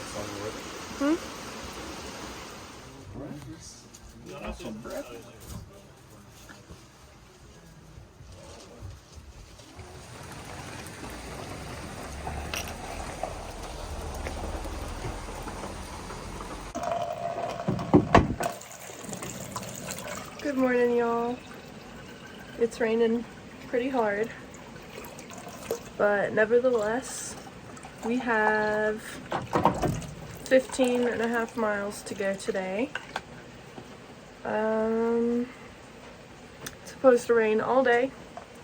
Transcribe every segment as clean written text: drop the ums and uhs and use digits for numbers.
Hmm? Good morning, y'all. It's raining pretty hard, but nevertheless, we have 15.5 miles to go today. It's supposed to rain all day,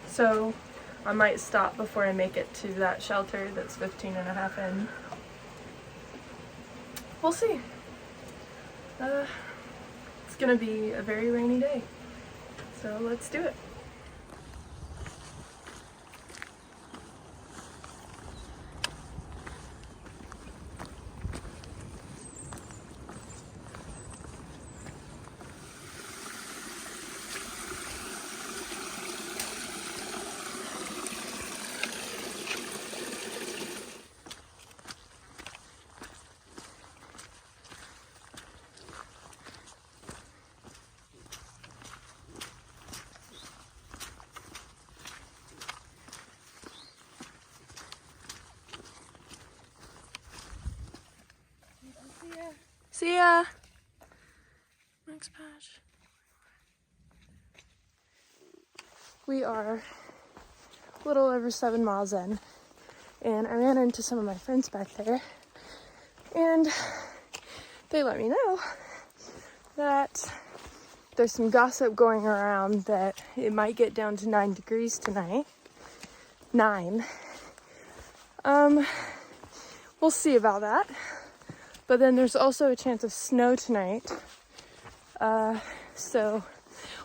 so I might stop before I make it to that shelter that's 15.5 in. We'll see. It's gonna be a very rainy day, so let's do it. See ya! Next patch. We are a little over 7 miles in, and I ran into some of my friends back there, and they let me know that there's some gossip going around that it might get down to 9 degrees tonight. 9. We'll see about that. But then there's also a chance of snow tonight. So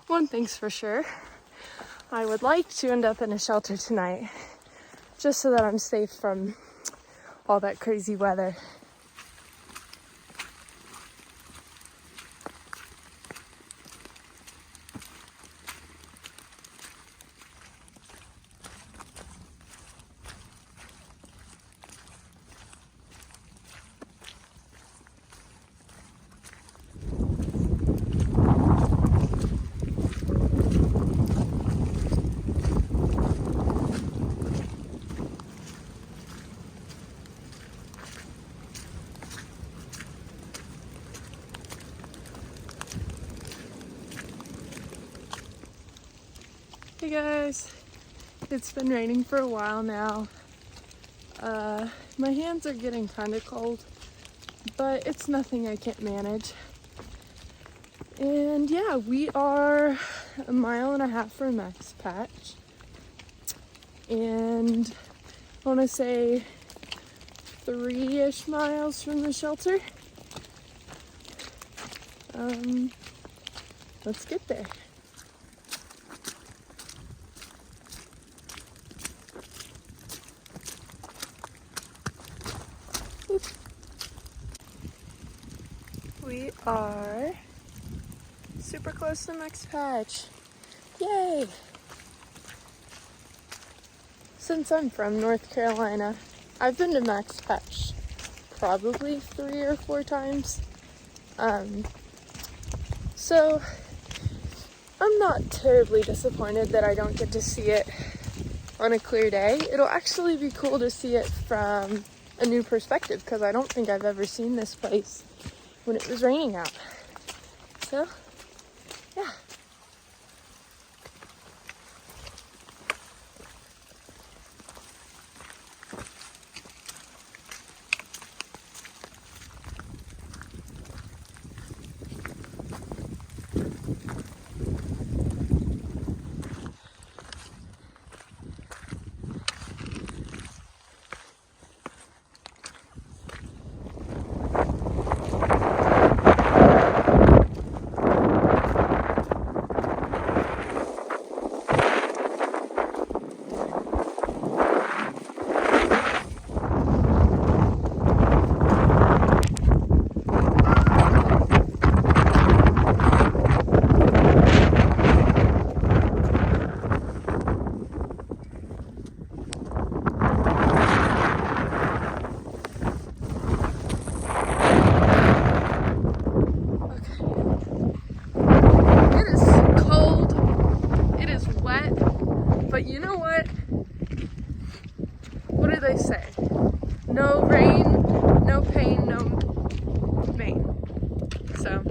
one thing's for sure. I would like to end up in a shelter tonight, just so that I'm safe from all that crazy weather. Hey guys, it's been raining for a while now. My hands are getting kind of cold, but it's nothing I can't manage. And yeah, we are 1.5 miles from Max Patch, and I want to say 3-ish miles from the shelter. Let's get there. We are super close to Max Patch. Yay! Since I'm from North Carolina, I've been to Max Patch probably 3 or 4 times. So I'm not terribly disappointed that I don't get to see it on a clear day. It'll actually be cool to see it from a new perspective, because I don't think I've ever seen this place when it was raining out. So, yeah. do they say? No rain, no pain, no main. So,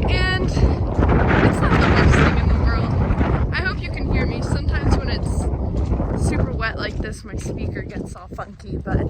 and it's not the worst thing in the world. I hope you can hear me. Sometimes when it's super wet like this, my speaker gets all funky, but